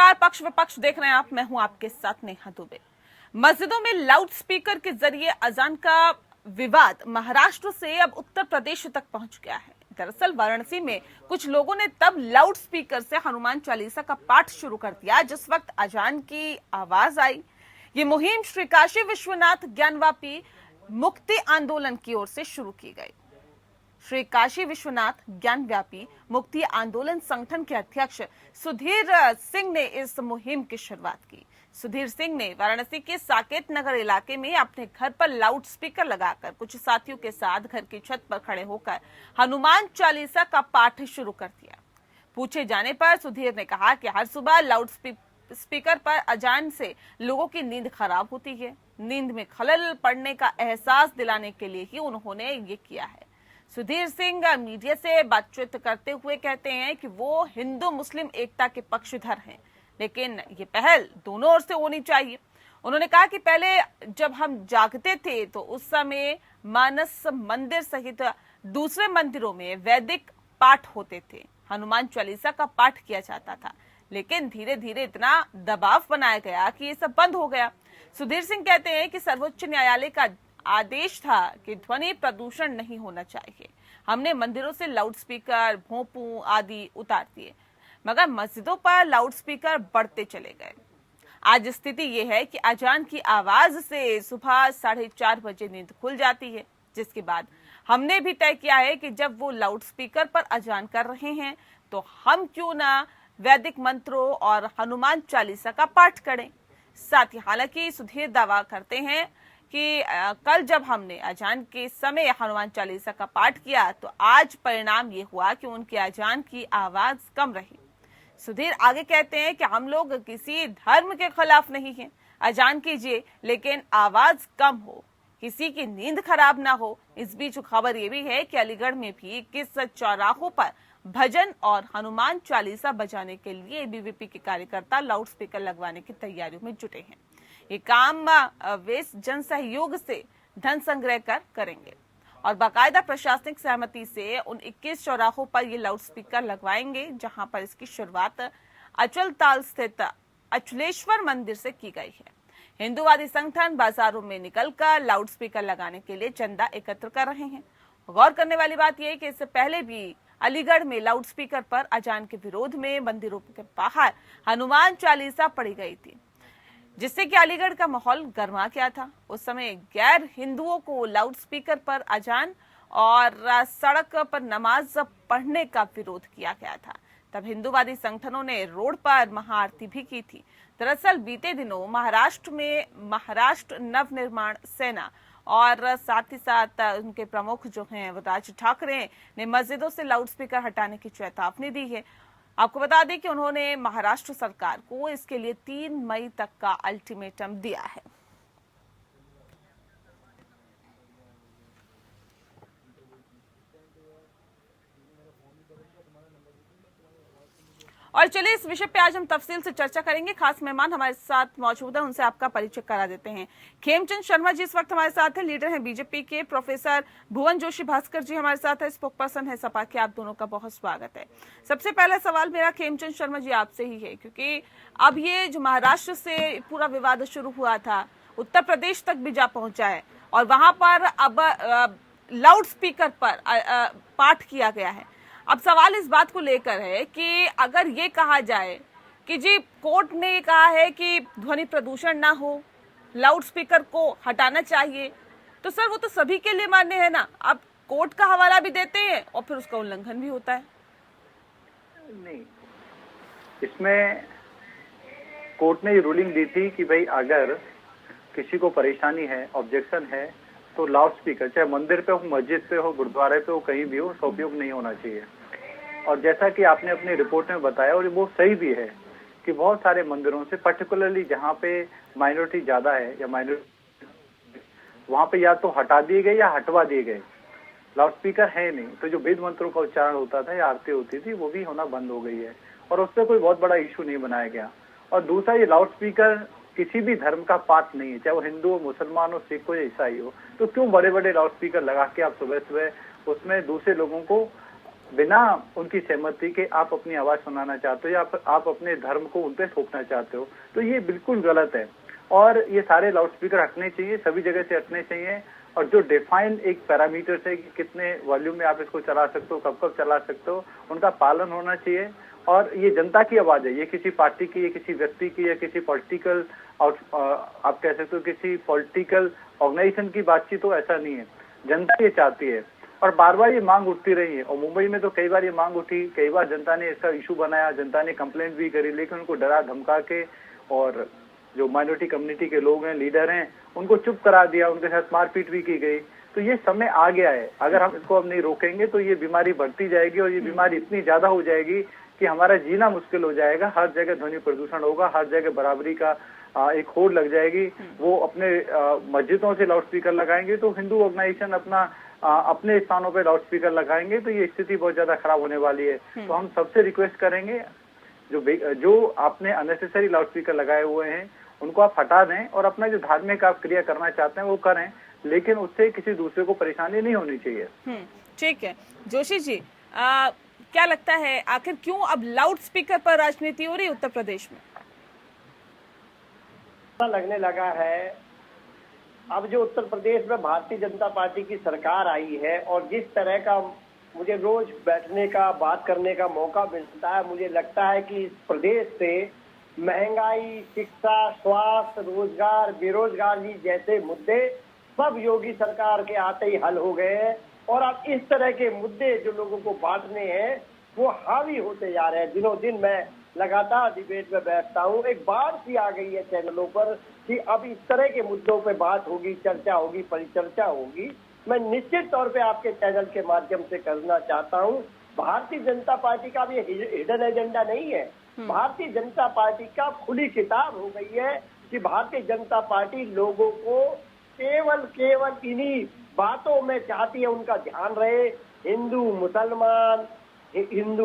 नमस्कार, पक्ष विपक्ष देख रहे हैं आप। मैं हूं आपके साथ नेहा दुबे। मस्जिदों में लाउड स्पीकर के जरिए अजान का विवाद महाराष्ट्र से अब उत्तर प्रदेश तक पहुंच गया है। दरअसल वाराणसी में कुछ लोगों ने तब लाउड स्पीकर से हनुमान चालीसा का पाठ शुरू कर दिया जिस वक्त अजान की आवाज आई। ये मुहिम श्री काशी विश्वनाथ ज्ञानवापी मुक्ति आंदोलन की ओर से शुरू की गई। श्री काशी विश्वनाथ ज्ञानव्यापी मुक्ति आंदोलन संगठन के अध्यक्ष सुधीर सिंह ने इस मुहिम की शुरुआत की। सुधीर सिंह ने वाराणसी के साकेत नगर इलाके में अपने घर पर लाउड स्पीकर लगाकर कुछ साथियों के साथ घर की छत पर खड़े होकर हनुमान चालीसा का पाठ शुरू कर दिया। पूछे जाने पर सुधीर ने कहा कि हर सुबह लाउड स्पीकर पर अजान से लोगों की नींद खराब होती है। नींद में खलल पड़ने का एहसास दिलाने के लिए ही उन्होंने ये किया है। सुधीर सिंह मीडिया से बातचीत करते हुए कहते हैं कि वो हिंदू मुस्लिम एकता के पक्षधर हैं, लेकिन ये पहल दोनों ओर से होनी चाहिए। उन्होंने कहा कि पहले जब हम जागते थे तो उस समय मानस मंदिर सहित दूसरे मंदिरों में वैदिक पाठ होते थे, हनुमान चालीसा का पाठ किया जाता था, लेकिन धीरे धीरे इतना दबाव बनाया गया कि ये सब बंद हो गया। सुधीर सिंह कहते हैं कि सर्वोच्च न्यायालय का आदेश था कि ध्वनि प्रदूषण नहीं होना चाहिए। हमने मंदिरों से लाउड स्पीकर, भोंपू आदि उतार दिए, मगर मस्जिदों पर लाउड स्पीकर बढ़ते चले गए। आज स्थिति ये है कि अजान की आवाज से सुबह 4:30 बजे नींद खुल जाती है, जिसके बाद हमने भी तय किया है कि जब वो लाउड स्पीकर पर अजान कर रहे हैं तो हम क्यों ना वैदिक मंत्रों और हनुमान चालीसा का पाठ करें। साथ ही हालांकि सुधीर दावा करते हैं कि कल जब हमने अजान के समय हनुमान चालीसा का पाठ किया तो आज परिणाम ये हुआ कि उनके अजान की आवाज कम रही। सुधीर आगे कहते हैं कि हम लोग किसी धर्म के खिलाफ नहीं हैं। अजान कीजिए लेकिन आवाज कम हो, किसी की नींद खराब ना हो। इस बीच खबर ये भी है कि अलीगढ़ में भी 21 चौराहों पर भजन और हनुमान चालीसा बजाने के लिए एबीवीपी के कार्यकर्ता लाउड स्पीकर लगवाने की तैयारियों में जुटे हैं। ये काम वे जन सहयोग से धन संग्रह कर करेंगे और बाकायदा प्रशासनिक सहमति से उन 21 चौराहों पर ये लाउड स्पीकर लगवाएंगे, जहां पर इसकी शुरुआत अचल ताल स्थित अचलेश्वर मंदिर से की गई है। हिंदूवादी संगठन बाजारों में निकलकर लाउड स्पीकर लगाने के लिए चंदा एकत्र कर रहे हैं। गौर करने वाली बात यह है कि इससे पहले भी अलीगढ़ में लाउड स्पीकर पर अजान के विरोध में मंदिरों के बाहर हनुमान चालीसा पढ़ी गई थी, जिससे कि अलीगढ़ का माहौल गर्मा गया था। उस समय गैर हिंदुओं को लाउड स्पीकर पर अजान और सड़क पर नमाज पढ़ने का विरोध किया गया था। तब हिंदूवादी संगठनों ने रोड पर महाआरती भी की थी। दरअसल बीते दिनों महाराष्ट्र में महाराष्ट्र नवनिर्माण सेना और साथ ही साथ उनके प्रमुख जो हैं वो राज ठाकरे ने मस्जिदों से लाउड स्पीकर हटाने की चेतावनी दी है। आपको बता दें कि उन्होंने महाराष्ट्र सरकार को इसके लिए 3 मई तक का अल्टीमेटम दिया है। और चलिए इस विषय पे आज हम तफसील से चर्चा करेंगे। खास मेहमान हमारे साथ मौजूद हैं, उनसे आपका परिचय करा देते हैं। खेमचंद शर्मा जी इस वक्त हमारे साथ हैं, लीडर हैं बीजेपी के। प्रोफेसर भुवन जोशी भास्कर जी हमारे साथ है, स्पोक पर्सन है सपा के। आप दोनों का बहुत स्वागत है। सबसे पहला सवाल मेरा खेमचंद शर्मा जी आपसे ही है, क्योंकि अब ये जो महाराष्ट्र से पूरा विवाद शुरू हुआ था उत्तर प्रदेश तक भी जा पहुंचा है और वहां पर अब लाउड स्पीकर पर पाठ किया गया है। अब सवाल इस बात को लेकर है कि अगर ये कहा जाए कि जी कोर्ट ने कहा है कि ध्वनि प्रदूषण ना हो, लाउड स्पीकर को हटाना चाहिए, तो सर वो तो सभी के लिए मान्य है ना। आप कोर्ट का हवाला भी देते हैं और फिर उसका उल्लंघन भी होता है। नहीं, इसमें कोर्ट ने ये रूलिंग दी थी कि भाई अगर किसी को परेशानी है, ऑब्जेक्शन है, तो लाउड स्पीकर चाहे मंदिर पे हो, मस्जिद पे हो, गुरुद्वारे पे हो, कहीं भी हो, उसका उपयोग नहीं होना चाहिए। और जैसा कि आपने अपनी रिपोर्ट में बताया, और वो सही भी है कि बहुत सारे मंदिरों से पर्टिकुलरली जहाँ पे माइनॉरिटी ज्यादा है या माइनॉरिटी, वहाँ पे या तो हटा दिए गए या हटवा दिए गए, लाउड स्पीकर है नहीं। तो जो वेद मंत्रों का उच्चारण होता था या आरती होती थी वो भी होना बंद हो गई है और उस पर कोई बहुत बड़ा इशू नहीं बनाया गया। और दूसरा, ये लाउड स्पीकर किसी भी धर्म का पार्ट नहीं है, चाहे वो हिंदू हो, मुसलमान हो, सिख हो या ईसाई हो। तो क्यों बड़े बड़े लाउड स्पीकर लगा के आप सुबह सुबह उसमें दूसरे लोगों को बिना उनकी सहमति के आप अपनी आवाज सुनाना चाहते हो या आप अपने धर्म को उन पे थोपना चाहते हो, तो ये बिल्कुल गलत है। और ये सारे लाउड स्पीकर हटने चाहिए, सभी जगह से हटने चाहिए। और जो डिफाइन एक पैरामीटर है कि कितने वॉल्यूम में आप इसको चला सकते हो, कब कब चला सकते हो, उनका पालन होना चाहिए। और ये जनता की आवाज है, ये किसी पार्टी की, ये किसी व्यक्ति की या किसी पॉलिटिकल आप कह सकते हो किसी पॉलिटिकल ऑर्गेनाइजेशन की बातचीत तो ऐसा नहीं है। जनता ये चाहती है और बार बार ये मांग उठती रही है। और मुंबई में तो कई बार ये मांग उठी, कई बार जनता ने इसका इशू बनाया, जनता ने कंप्लेंट भी करी, लेकिन उनको डरा धमका के और जो माइनॉरिटी कम्युनिटी के लोग हैं, लीडर हैं, उनको चुप करा दिया, उनके साथ मारपीट भी की गई। तो ये समय आ गया है, अगर हम इसको अब नहीं रोकेंगे तो ये बीमारी बढ़ती जाएगी और ये बीमारी इतनी ज्यादा हो जाएगी कि हमारा जीना मुश्किल हो जाएगा। हर जगह ध्वनि प्रदूषण होगा, हर जगह बराबरी का एक होड़ लग जाएगी। वो अपने मस्जिदों से लाउड स्पीकर लगाएंगे तो हिंदू ऑर्गेनाइजेशन अपने स्थानों पे लाउड स्पीकर लगाएंगे, तो ये स्थिति बहुत ज्यादा खराब होने वाली है। तो हम सबसे रिक्वेस्ट करेंगे जो आपने अननेसेसरी लाउड स्पीकर लगाए हुए हैं उनको आप हटा दें और अपना जो धार्मिक आप क्रिया करना चाहते हैं वो करें, लेकिन उससे किसी दूसरे को परेशानी नहीं होनी चाहिए। ठीक है जोशी जी, क्या लगता है आखिर क्यों अब लाउड स्पीकर पर राजनीति हो रही है उत्तर प्रदेश में? लगने लगा है अब जो उत्तर प्रदेश में भारतीय जनता पार्टी की सरकार आई है और जिस तरह का मुझे रोज बैठने का, बात करने का मौका मिलता है, मुझे लगता है कि इस प्रदेश से महंगाई, शिक्षा, स्वास्थ्य, रोजगार, बेरोजगारी जैसे मुद्दे सब योगी सरकार के आते ही हल हो गए हैं। और अब इस तरह के मुद्दे जो लोगों को बांटने हैं वो हावी होते जा रहे हैं। दिनों दिन मैं लगातार डिबेट में बैठता हूँ, एक बात सी आ गई है चैनलों पर कि अब इस तरह के मुद्दों पे बात होगी, चर्चा होगी, परिचर्चा होगी। मैं निश्चित तौर पे आपके चैनल के माध्यम से करना चाहता हूँ, भारतीय जनता पार्टी का भी हिडन एजेंडा नहीं है। भारतीय जनता पार्टी का खुली किताब हो गई है कि भारतीय जनता पार्टी लोगों को केवल इन्हीं बातों में चाहती है उनका ध्यान रहे। हिंदू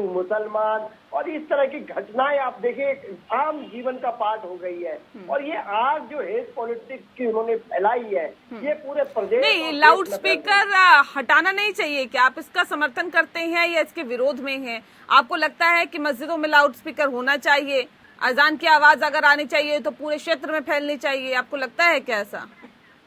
मुसलमान और इस तरह की घटनाएं आप देखिए आम जीवन का पार्ट हो गई है। और ये आग जो हेट पॉलिटिक्स की उन्होंने फैलाई है ये पूरे प्रदेश नहीं, लाउड स्पीकर हटाना नहीं चाहिए क्या? आप इसका समर्थन करते हैं या इसके विरोध में हैं? आपको लगता है कि मस्जिदों में लाउड स्पीकर होना चाहिए, अजान की आवाज अगर आनी चाहिए तो पूरे क्षेत्र में फैलनी चाहिए? आपको लगता है क्या ऐसा?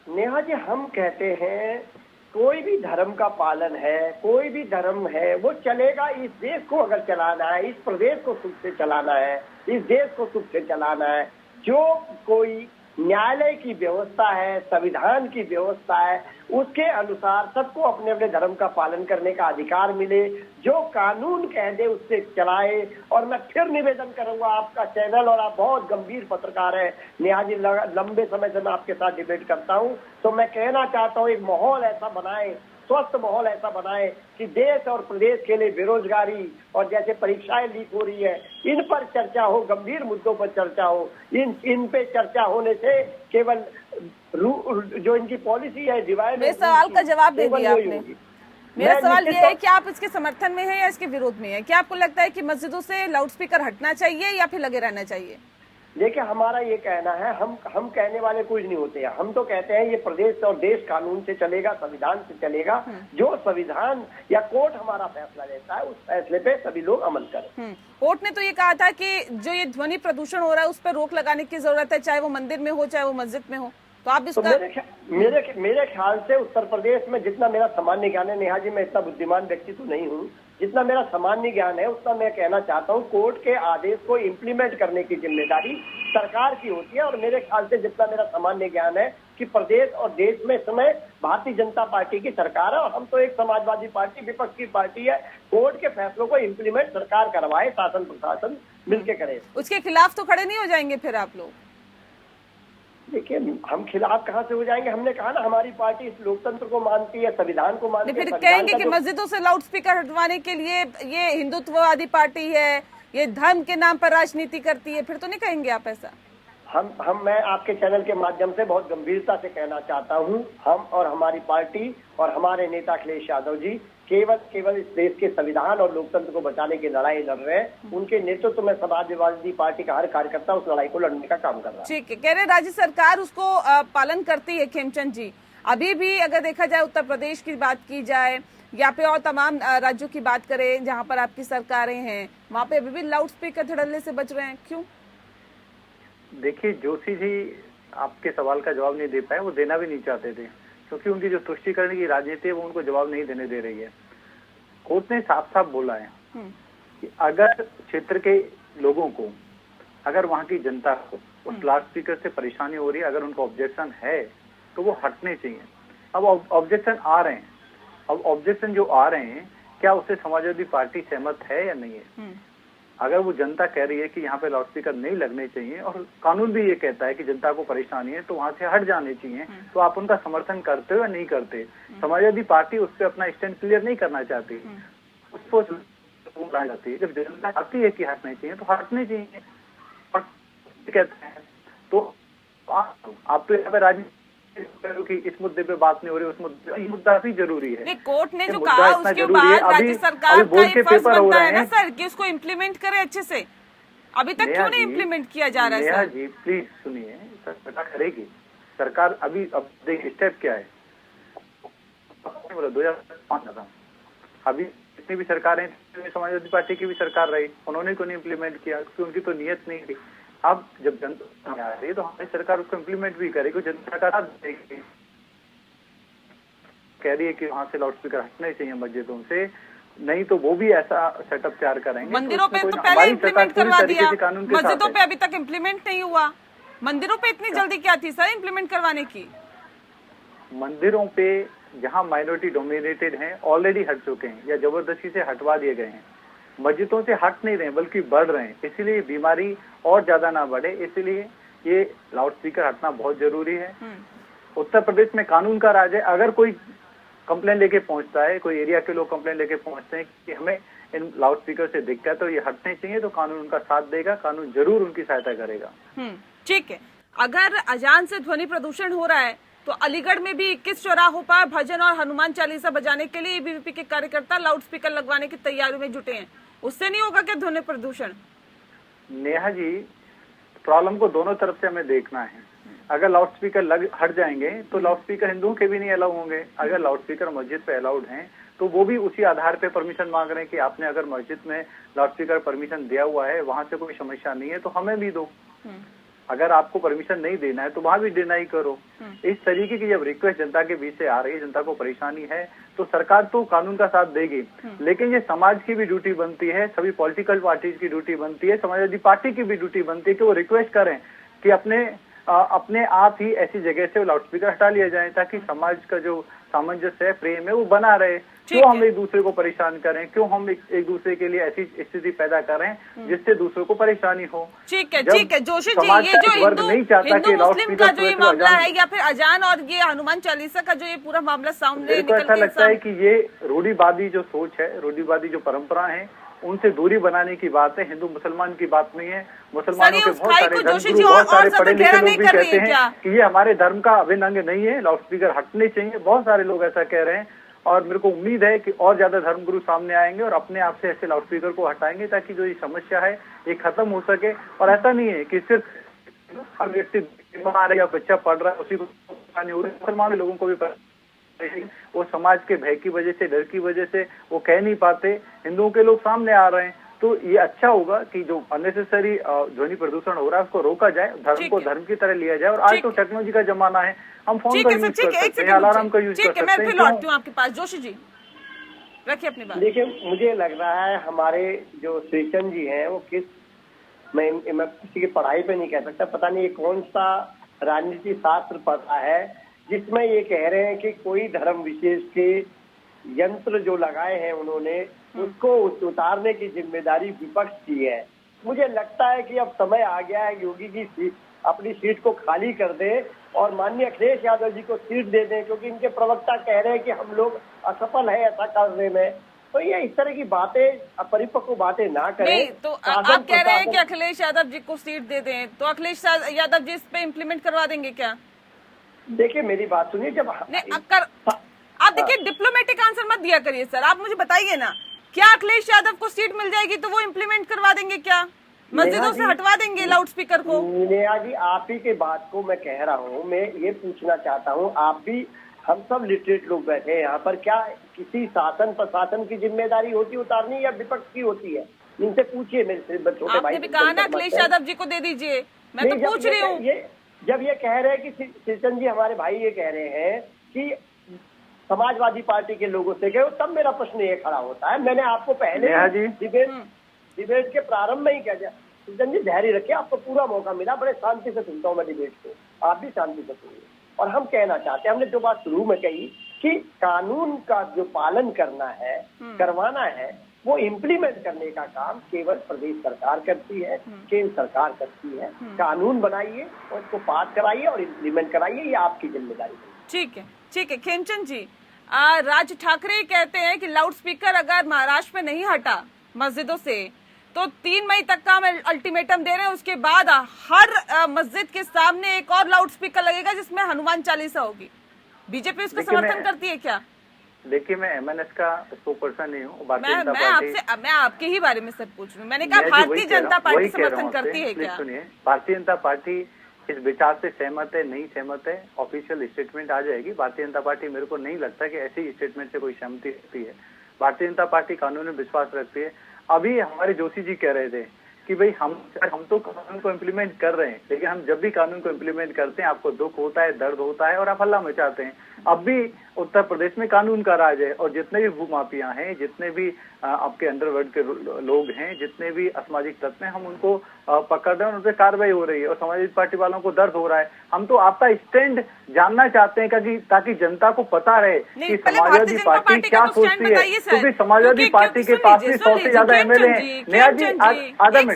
नेहा जी, हम कहते हैं कोई भी धर्म का पालन है, कोई भी धर्म है वो चलेगा। इस देश को अगर चलाना है, इस प्रदेश को सुख से चलाना है, इस देश को सुख से चलाना है, जो कोई न्यायालय की व्यवस्था है, संविधान की व्यवस्था है, उसके अनुसार सबको अपने अपने धर्म का पालन करने का अधिकार मिले। जो कानून कह दे उससे चलाए। और मैं फिर निवेदन करूंगा, आपका चैनल और आप बहुत गंभीर पत्रकार है नेहा जी, लंबे समय से मैं आपके साथ डिबेट करता हूं, तो मैं कहना चाहता हूं एक माहौल ऐसा बनाए, स्वस्थ माहौल ऐसा बनाए कि देश और प्रदेश के लिए बेरोजगारी और जैसे परीक्षाएं लीक हो रही है इन पर चर्चा हो, गंभीर मुद्दों पर चर्चा हो। इन पे चर्चा होने से केवल जो इनकी पॉलिसी है डिवाइड। मेरे सवाल का जवाब दे दिया आपने। मेरा सवाल ये है कि आप इसके समर्थन में हैं या इसके विरोध में हैं? क्या आपको लगता है कि मस्जिदों से लाउड स्पीकर हटना चाहिए या फिर लगे रहना चाहिए? देखिए, हमारा ये कहना है, हम कहने वाले कुछ नहीं होते हैं। हम तो कहते हैं ये प्रदेश और देश कानून से चलेगा, संविधान से चलेगा। जो संविधान या कोर्ट हमारा फैसला लेता है उस फैसले पे सभी लोग अमल करें। कोर्ट ने तो ये कहा था कि जो ये ध्वनि प्रदूषण हो रहा है उस पर रोक लगाने की जरूरत है, चाहे वो मंदिर में हो चाहे वो मस्जिद में हो। तो आप इसका मेरे ख्याल से उत्तर प्रदेश में जितना मेरा सामान्य ज्ञान है, नेहा जी मैं इतना बुद्धिमान व्यक्ति तो नहीं हूँ, जितना मेरा सामान्य ज्ञान है उतना मैं कहना चाहता हूँ कोर्ट के आदेश को इम्प्लीमेंट करने की जिम्मेदारी सरकार की होती है। और मेरे ख्याल से जितना मेरा सामान्य ज्ञान है कि प्रदेश और देश में इस समय भारतीय जनता पार्टी की सरकार है और हम तो एक समाजवादी पार्टी, विपक्ष की पार्टी है। कोर्ट के फैसलों को इम्प्लीमेंट सरकार करवाए, शासन प्रशासन मिलकर करे। उसके खिलाफ तो खड़े नहीं हो जाएंगे फिर आप लोग? देखिए, हम खिलाफ कहाँ से हो जाएंगे? हमने कहा ना हमारी पार्टी इस लोकतंत्र को मानती है, संविधान को मानती है। फिर कहेंगे कि मस्जिदों से लाउड स्पीकर हटवाने के लिए ये हिंदुत्ववादी पार्टी है, ये धर्म के नाम पर राजनीति करती है, फिर तो नहीं कहेंगे आप ऐसा? मैं आपके चैनल के माध्यम से बहुत गंभीरता से कहना चाहता हूँ, हम और हमारी पार्टी और हमारे नेता अखिलेश यादव जी केवल इस देश के संविधान और लोकतंत्र को बचाने की लड़ाई लड़ रहे हैं। उनके नेतृत्व में समाजवादी पार्टी का हर कार्यकर्ता उस लड़ाई को लड़ने का काम कर रहा है। ठीक है, कह रहे राज्य सरकार उसको पालन करती है। खेमचंद जी, अभी भी अगर देखा जाए उत्तर प्रदेश की बात की जाए या फिर और तमाम राज्यों की बात करें जहां पर आपकी सरकारें हैं, वहां पे अभी भी लाउड स्पीकर धड़ल्ले से बच रहे हैं, क्यों? देखिए, जोशी जी आपके सवाल का जवाब नहीं दे पाए, वो देना भी नहीं चाहते थे, क्योंकि उनकी जो तुष्टिकरण की राजनीति है वो उनको जवाब नहीं देने दे रही है। कोर्ट ने साफ साफ बोला है कि अगर क्षेत्र के लोगों को, अगर वहां की जनता को उस लाउड स्पीकर से परेशानी हो रही है, अगर उनको ऑब्जेक्शन है तो वो हटने चाहिए। अब ऑब्जेक्शन आ रहे हैं, अब ऑब्जेक्शन जो आ रहे हैं, क्या उससे समाजवादी पार्टी सहमत है या नहीं है? अगर वो जनता कह रही है कि यहाँ पे लाउड स्पीकर नहीं लगने चाहिए और कानून भी ये कहता है कि जनता को परेशानी है तो वहां से हट जाने चाहिए, तो आप उनका समर्थन करते हो या नहीं करते? समाजवादी पार्टी उस पर अपना स्टैंड क्लियर नहीं करना चाहती, उसको जाती है। जब जनता आती है कि हटने चाहिए तो हटने चाहिए, और कहते हैं तो आप तो यहाँ पे राजनीति कि इस मुद्दे पे बात नहीं हो रही, उस मुद्दे, ये मुद्दा भी जरूरी है। नहीं, कोर्ट ने जो मुद्दा कहा इतना उसके जरूरी बाद है। राज्य सरकार का ये फर्ज बनता है ना सर कि उसको इम्प्लीमेंट करे अच्छे से। अभी तक क्यों नहीं इम्प्लीमेंट किया जा रहा है नेहा सर? जी प्लीज सुनिए, सरकार करेगी। सरकार अभी अब देखिए स्टेप क्या है, 2005 था, अभी जितनी भी सरकारें, समाजवादी पार्टी की भी सरकार रही, उन्होंने क्यों नहीं इम्प्लीमेंट किया? क्योंकि उनकी तो नियत नहीं थी। अब जब जनता आ रही है तो हमारी सरकार उसको इम्प्लीमेंट भी करेगी, जनता का साथ देगी। कह रही है कि वहां से लाउड स्पीकर हटने चाहिए मस्जिदों से, नहीं तो वो भी ऐसा सेटअप तैयार करेंगे। मंदिरों पे तो पहले इम्प्लीमेंट करवा दिया, मस्जिदों पे अभी तक इम्प्लीमेंट नहीं हुआ। मंदिरों पे इतनी जल्दी क्या थी सर इम्प्लीमेंट करवाने की? मंदिरों पे जहां माइनॉरिटी डोमिनेटेड हैं ऑलरेडी हट चुके हैं या जबरदस्ती से हटवा दिए गए हैं। मस्जिदों से हट नहीं रहे बल्कि बढ़ रहे हैं, इसीलिए बीमारी और ज्यादा ना बढ़े, इसलिए ये लाउड स्पीकर हटना बहुत जरूरी है। उत्तर प्रदेश में कानून का राज है। अगर कोई कंप्लेन लेके पहुंचता है, कोई एरिया के लोग कंप्लेन लेके पहुंचते हैं कि हमें इन लाउड स्पीकर से दिक्कत है तो ये हटने चाहिए, तो कानून उनका साथ देगा, कानून जरूर उनकी सहायता करेगा। ठीक है। अगर अजान से ध्वनि प्रदूषण हो रहा है तो अलीगढ़ में भी 21 चौराहों पर भजन और हनुमान चालीसा बजाने के लिए एबीवीपी के कार्यकर्ता लाउड स्पीकर लगवाने की तैयारियों में जुटे हैं। उससे नहीं होगा क्या ध्वनि प्रदूषण? नेहा जी, प्रॉब्लम को दोनों तरफ से हमें देखना है। अगर लाउड स्पीकर हट जाएंगे तो लाउड स्पीकर हिंदुओं के भी नहीं अलाउ होंगे। अगर लाउड स्पीकर मस्जिद पे अलाउड हैं तो वो भी उसी आधार पे परमिशन मांग रहे हैं कि आपने अगर मस्जिद में लाउड स्पीकर परमिशन दिया हुआ है, वहां से कोई समस्या नहीं है तो हमें भी दो। अगर आपको परमिशन नहीं देना है तो वहां भी डिनाई करो। इस तरीके की जब रिक्वेस्ट जनता के बीच से आ रही है, जनता को परेशानी है, तो सरकार तो कानून का साथ देगी, लेकिन ये समाज की भी ड्यूटी बनती है, सभी पॉलिटिकल पार्टीज की ड्यूटी बनती है, समाजवादी पार्टी की भी ड्यूटी बनती है कि वो रिक्वेस्ट करें कि अपने आप ही ऐसी जगह से लाउड स्पीकर हटा लिया जाए, ताकि समाज का जो सामंजस्य है, प्रेम है, वो बना रहे। क्यों हम एक दूसरे को परेशान करें? क्यों हम एक दूसरे के लिए ऐसी स्थिति पैदा करें जिससे दूसरों को परेशाानी हो? ठीक है जोशी जी, ये जो हिंदू मुस्लिम का जो ये मामला है या फिर अजान और ये हनुमान चालीसा का जो ये पूरा मामला सामने निकल के ऐसा लगता है कि ये रूढ़िवादी जो सोच है, रूढ़िवादी जो परंपरा है, उनसे दूरी बनाने की बात है, हिंदू मुसलमान की बात नहीं है। मुसलमानों के बहुत सारे धर्मगुरु, बहुत सारे पढ़े लिखे लोग भी कहते हैं कि ये हमारे धर्म का अभिन्न अंग नहीं है, लाउड स्पीकर हटने चाहिए। बहुत सारे लोग ऐसा कह रहे हैं और मेरे को उम्मीद है कि और ज्यादा धर्मगुरु सामने आएंगे और अपने आप से ऐसे लाउड स्पीकर को हटाएंगे ताकि जो ये समस्या है ये खत्म हो सके। और ऐसा नहीं है कि सिर्फ हर व्यक्ति बीमार है या बच्चा पढ़ रहा है उसी को परेशानी हो रही है, मुसलमान लोगों को भी वो समाज के भय की वजह से, डर की वजह से वो कह नहीं पाते, हिंदुओं के लोग सामने आ रहे हैं। तो ये अच्छा होगा कि जो अननेसेसरी ध्वनि प्रदूषण हो रहा है उसको रोका जाए, धर्म को धर्म की तरह लिया जाए। और आज तो टेक्नोलॉजी का जमाना है, हम फोन का यूज कर सकते हैं, अलार्म का यूज कर सकते हैं। मैं फिर लौटती हूँ आपके पास। जोशी जी रखिए अपनी बात। देखिए, मुझे लग रहा है हमारे जो श्रीचंद जी हैं वो मैं किसी की पढ़ाई पे नहीं कह सकता, पता नहीं ये कौन सा राजनीति शास्त्र पढ़ा है जिसमें ये कह रहे हैं कि कोई धर्म विशेष के यंत्र जो लगाए हैं उन्होंने उसको उतारने की जिम्मेदारी विपक्ष की है। मुझे लगता है कि अब समय आ गया है योगी की अपनी सीट को खाली कर दे और माननीय अखिलेश यादव जी को सीट दे दें, क्योंकि इनके प्रवक्ता कह रहे हैं कि हम लोग असफल है ऐसा करने में। तो ये इस तरह की बातें, अपरिपक्व बातें ना करें। नहीं, तो आप कह रहे हैं कि अखिलेश यादव जी को सीट दे दें, तो अखिलेश यादव जी इस पे इम्प्लीमेंट करवा देंगे क्या? देखिए मेरी बात सुनिए, जब आप देखिए डिप्लोमेटिक आंसर मत दिया करिए सर, आप मुझे बताइए ना, क्या अखिलेश यादव को सीट मिल जाएगी तो वो इम्प्लीमेंट करवा देंगे क्या? मस्जिदों से हटवा देंगे लाउड स्पीकर को? नेहा जी, आप ही के बात को मैं कह रहा हूँ, मैं ये पूछना चाहता हूँ, आप भी हम सब लिटरेट लोग बैठे हैं यहाँ पर। क्या किसी शासन प्रशासन की जिम्मेदारी होती उतारनी या विपक्ष की होती है? इनसे पूछिए मेरे छोटे भाई। आपने भी कहा ना अखिलेश यादव जी को दे दीजिए, मैं तो पूछ रही हूँ। जब ये कह रहे हैं कि श्रीचंद जी हमारे भाई ये कह रहे हैं कि समाजवादी पार्टी के लोगों से गए, तब मेरा प्रश्न ये खड़ा होता है। मैंने आपको पहले डिबेट के प्रारंभ में ही कह दिया, श्रीचंद जी धैर्य रखिए, आपको पूरा मौका मिला, बड़े शांति से सुनता हूँ मैं डिबेट को, आप भी शांति से सुनिए। और हम कहना चाहते हैं, हमने जो बात शुरू में कही कि कानून का जो पालन करना है, करवाना है, वो इम्प्लीमेंट करने का काम केवल प्रदेश सरकार करती है, केंद्र सरकार करती है। कानून बनाइए और इसको पास कराइए और इम्प्लीमेंट कराइए, ये आपकी जिम्मेदारी है। ठीक है खेमचंद जी, राज ठाकरे कहते हैं कि लाउड स्पीकर अगर महाराष्ट्र में नहीं हटा मस्जिदों से तो 3 मई तक का हम अल्टीमेटम दे रहे हैं, उसके बाद हर मस्जिद के सामने एक और लाउड स्पीकर लगेगा जिसमें हनुमान चालीसा होगी। बीजेपी उसका समर्थन करती है क्या? देखिए, मैं एमएनएस का स्पोकपर्सन नहीं हूँ। मैं आपके ही बारे में सर पूछ रही हूँ। मैंने कहा भारतीय जनता पार्टी समर्थन करती है क्या? सुनिए, भारतीय जनता पार्टी इस विचार से सहमत है, नहीं सहमत है, ऑफिशियल स्टेटमेंट आ जाएगी। भारतीय जनता पार्टी, मेरे को नहीं लगता कि ऐसी स्टेटमेंट से कोई सहमति होती है। भारतीय जनता पार्टी कानून में विश्वास रखती है। अभी हमारे जोशी जी कह रहे थे कि भाई हम तो कानून को इम्प्लीमेंट कर रहे हैं, लेकिन हम जब भी कानून को इम्प्लीमेंट करते हैं आपको दुख होता है, दर्द होता है और आप हल्ला मचाते हैं। अब भी उत्तर प्रदेश में कानून का राज है और जितने भी भूमाफिया हैं, जितने भी आपके अंडरवर्ल्ड के लोग हैं, जितने भी असामाजिक तत्व हैं, हम उनको पकड़ रहे हैं, उन पर कार्रवाई हो रही है और समाजवादी पार्टी वालों को दर्द हो रहा है। हम तो आपका स्टैंड जानना चाहते हैं ताकि जनता को पता रहे कि समाजवादी पार्टी क्या सोचती है, क्योंकि समाजवादी पार्टी के पास भी 100 से ज्यादा एमएलए हैं। नेहा जी, आधा मिनट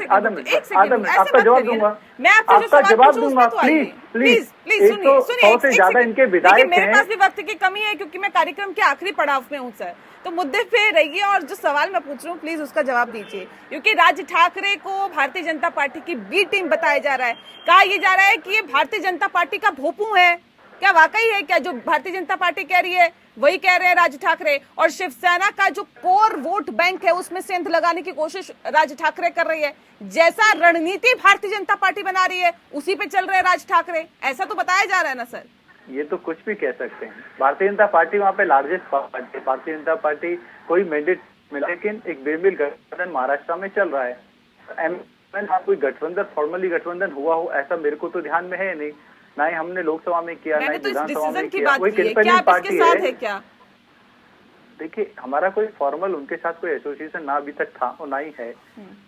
आपका जवाब दूंगा, आपका जवाब दूंगा, प्लीज। एक तो 100 से ज्यादा इनके विधायक हैं। मेरे पास भी वक्त की कमी है क्योंकि मैं कार्यक्रम के आखिरी पड़ाव में हूँ सर, तो मुद्दे पे रहिए और जो सवाल मैं पूछ रहा हूँ प्लीज उसका जवाब दीजिए। क्योंकि राज ठाकरे को भारतीय जनता पार्टी की बी टीम बताया जा रहा है, कहा यह जा रहा है कि ये भारतीय जनता पार्टी का भोंपू है। क्या वाकई है क्या जो भारतीय जनता पार्टी कह रही है वही कह रहे हैं राज ठाकरे? और शिवसेना का जो कोर वोट बैंक है उसमें सेंध लगाने की कोशिश राज ठाकरे कर रही है। जैसा रणनीति भारतीय जनता पार्टी बना रही है उसी पे चल रहे हैं राज ठाकरे, ऐसा तो बताया जा रहा है ना सर? ये तो कुछ भी कह सकते हैं। भारतीय जनता पार्टी वहाँ पे लार्जेस्ट पार्टी है। भारतीय जनता पार्टी कोई मैंडेट मिला, लेकिन एक बेमेल गठबंधन महाराष्ट्र में चल रहा है। कोई गठबंधन, फॉर्मली गठबंधन हुआ हो ऐसा मेरे को तो ध्यान में है नहीं, ना ही हमने लोकसभा में किया, ना ही विधानसभा में किया। वही कंपेनियन पार्टी है क्या? देखिए, हमारा कोई फॉर्मल उनके साथ कोई एसोसिएशन ना अभी तक था और ना ही है।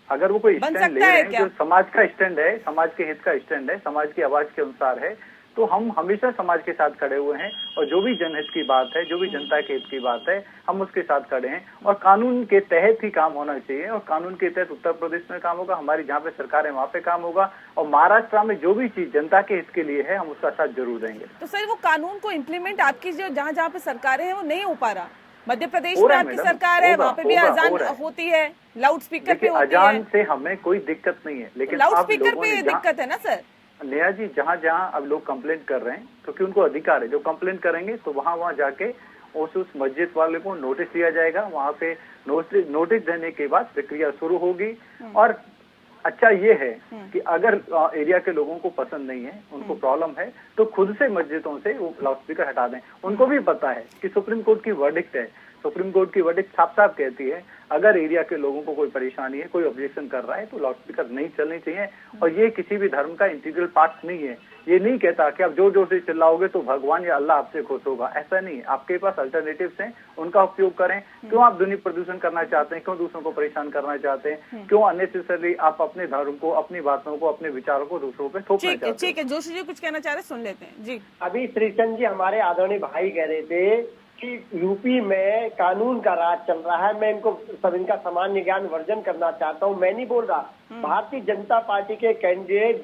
अगर वो कोई स्टैंड ले रहे हैं जो समाज का स्टैंड है, समाज के हित का स्टैंड है, समाज की आवाज के अनुसार है, तो हम हमेशा समाज के साथ खड़े हुए हैं और जो भी जनहित की बात है, जो भी जनता के हित की बात है, हम उसके साथ खड़े हैं और कानून के तहत ही काम होना चाहिए और कानून के तहत उत्तर प्रदेश में काम होगा, हमारी जहाँ पे सरकार है वहाँ पे काम होगा और महाराष्ट्र में जो भी चीज जनता के हित के लिए है हम उसका साथ जरूर देंगे। तो सर वो कानून को इम्प्लीमेंट आपकी जो जहाँ पे सरकारें हैं वो नहीं हो पा रहा। मध्य प्रदेश में आपकी सरकार है, वहाँ पे भी अजान होती है, लाउड स्पीकर पे होती है। अजान से हमें कोई दिक्कत नहीं है, लेकिन लाउड स्पीकर पे दिक्कत है ना सर? नेहा जी, जहाँ जहाँ अब लोग कंप्लेंट कर रहे हैं क्योंकि उनको अधिकार है, जो कंप्लेंट करेंगे तो वहाँ जाके उस मस्जिद वाले को नोटिस दिया जाएगा। वहाँ पे नोटिस देने के बाद प्रक्रिया शुरू होगी। और अच्छा ये है कि अगर एरिया के लोगों को पसंद नहीं है, उनको प्रॉब्लम है, तो खुद से मस्जिदों से वो लाउड स्पीकर हटा दें। उनको भी पता है कि सुप्रीम कोर्ट की वर्डिक्ट है, सुप्रीम कोर्ट की वर्डिक्ट साफ साफ कहती है अगर एरिया के लोगों को कोई परेशानी है, कोई ऑब्जेक्शन कर रहा है तो लाउड स्पीकर नहीं चलनी चाहिए। और ये किसी भी धर्म का इंटीग्रल पार्ट नहीं है। ये नहीं कहता कि आप जोर जोर से चिल्लाओगे तो भगवान या अल्लाह आपसे खुश होगा, ऐसा नहीं है। आपके पास अल्टरनेटिव्स हैं, उनका उपयोग करें। क्यों आप ध्वनि प्रदूषण करना चाहते हैं? क्यों दूसरों को परेशान करना चाहते हैं? क्यों अननेसेसरली आप अपने धर्म को, अपनी बातों को, अपने विचारों को दूसरों पे थोपना चाहते हैं? ठीक है, जोशी जी कुछ कहना चाह रहे, सुन लेते हैं जी। अभी श्रीचंद जी हमारे आदरणीय भाई कह रहे थे कि यूपी में कानून का राज चल रहा है। मैं इनको सब इनका सामान्य ज्ञान वर्जन करना चाहता हूँ, मैं नहीं बोल रहा। भारतीय जनता पार्टी के कैंडिडेट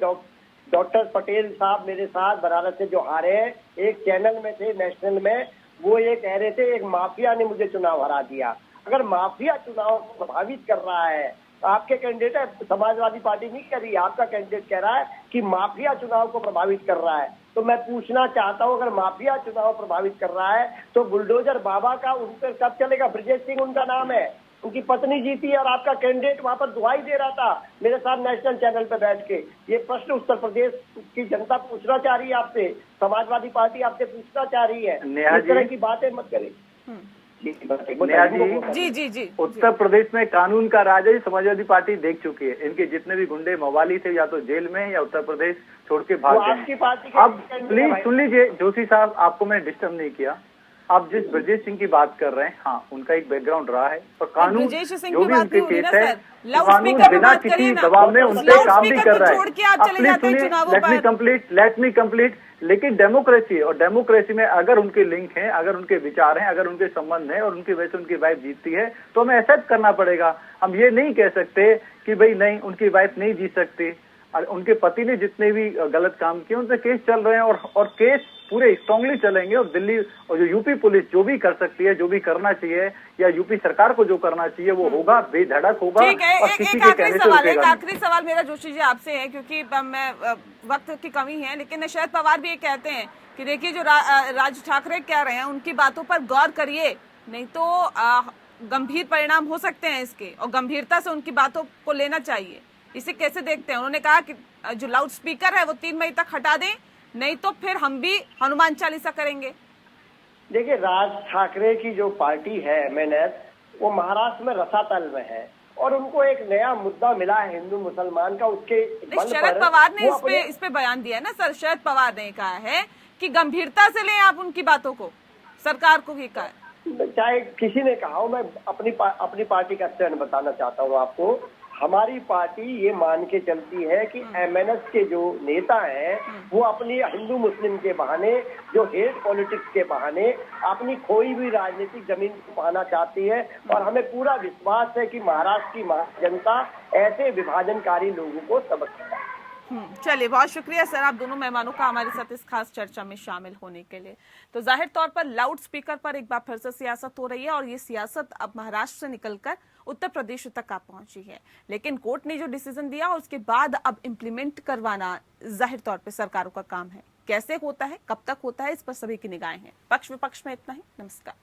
डॉक्टर पटेल साहब मेरे साथ बनारस से जो हारे हैं, एक चैनल में थे, नेशनल में, वो ये कह रहे थे एक माफिया ने मुझे चुनाव हरा दिया। अगर माफिया चुनाव को प्रभावित कर रहा है, आपके कैंडिडेट है, समाजवादी पार्टी नहीं कह रही, आपका कैंडिडेट कह रहा है कि माफिया चुनाव को प्रभावित कर रहा है, तो मैं पूछना चाहता हूं अगर माफिया चुनाव प्रभावित कर रहा है तो बुलडोजर बाबा का उन पर कब चलेगा? ब्रजेश सिंह उनका नाम है, उनकी पत्नी जीती और आपका कैंडिडेट वहां पर दुहाई दे रहा था मेरे साथ नेशनल चैनल पे बैठ के। ये प्रश्न उत्तर प्रदेश की जनता पूछना चाह रही है आपसे, समाजवादी पार्टी आपसे पूछना चाह रही है। इस तरह की बातें मत करें। जी जी जी। उत्तर प्रदेश में कानून का राज है, समाजवादी पार्टी देख चुकी है। इनके जितने भी गुंडे मवाली थे या तो जेल में या उत्तर प्रदेश छोड़ के भाग गए। आपकी पार्टी अब प्लीज सुन लीजिए जोशी साहब, आपको मैंने डिस्टर्ब नहीं किया। आप जिस ब्रजेश सिंह की बात कर रहे हैं, हाँ, उनका एक बैकग्राउंड रहा है और कानून जो भी उनके केस है, कानून बिना किसी दबाव में उन पे काम भी कर रहा है। Let me complete. लेकिन डेमोक्रेसी और डेमोक्रेसी में अगर उनके लिंक हैं, अगर उनके विचार हैं, अगर उनके संबंध हैं और उनकी वजह से उनकी वाइफ जीतती है तो हमें एक्सेप्ट करना पड़ेगा। हम ये नहीं कह सकते कि भाई नहीं, उनकी वाइफ नहीं जीत सकती। और उनके पति ने जितने भी गलत काम किए उन पे केस चल रहे हैं और केस पूरे स्ट्रांगली चलेंगे। और दिल्ली और जो यूपी पुलिस जो भी कर सकती है, जो भी करना चाहिए, या यूपी सरकार को जो करना चाहिए वो होगा, बेधड़क होगा। ठीक है, एक आखिरी सवाल मेरा जोशी जी आपसे है, क्योंकि मैं वक्त की कमी है, लेकिन शरद पवार भी ये कहते हैं कि देखिए जो राज ठाकरे कह रहे हैं उनकी बातों पर गौर करिए, नहीं तो गंभीर परिणाम हो सकते हैं इसके, और गंभीरता से उनकी बातों को लेना चाहिए। इसे कैसे देखते हैं? उन्होंने कहा कि जो लाउड स्पीकर है वो 3 मई तक हटा दें, नहीं तो फिर हम भी हनुमान चालीसा करेंगे। देखिए, राज ठाकरे की जो पार्टी है MNS, वो महाराष्ट्र में रसातल में है और उनको एक नया मुद्दा मिला है हिंदू मुसलमान का। उसके शरद पवार ने इस पे बयान दिया ना सर। शरद पवार ने कहा है कि गंभीरता से लें आप उनकी बातों को, सरकार को भी कहा है। चाहे किसी ने कहा हो, मैं अपनी पार्टी का स्टैंड बताना चाहता हूँ आपको। हमारी पार्टी ये मान के चलती है कि MNS के जो नेता हैं वो अपनी हिंदू मुस्लिम के बहाने, जो हेट पॉलिटिक्स के बहाने अपनी खोई हुई राजनीतिक जमीन को पाना चाहती है। और हमें पूरा विश्वास है कि महाराष्ट्र की जनता ऐसे विभाजनकारी लोगों को सबक देगा। चलिए, बहुत शुक्रिया सर आप दोनों मेहमानों का हमारे साथ इस खास चर्चा में शामिल होने के लिए। तो जाहिर तौर पर लाउड स्पीकर पर एक बार फिर से सियासत हो रही है, और ये सियासत अब महाराष्ट्र से निकलकर उत्तर प्रदेश तक आ पहुंची है। लेकिन कोर्ट ने जो डिसीजन दिया उसके बाद अब इम्प्लीमेंट करवाना जाहिर तौर पर सरकारों का काम है। कैसे होता है, कब तक होता है, इस पर सभी की निगाहें हैं। पक्ष विपक्ष में इतना ही। नमस्कार।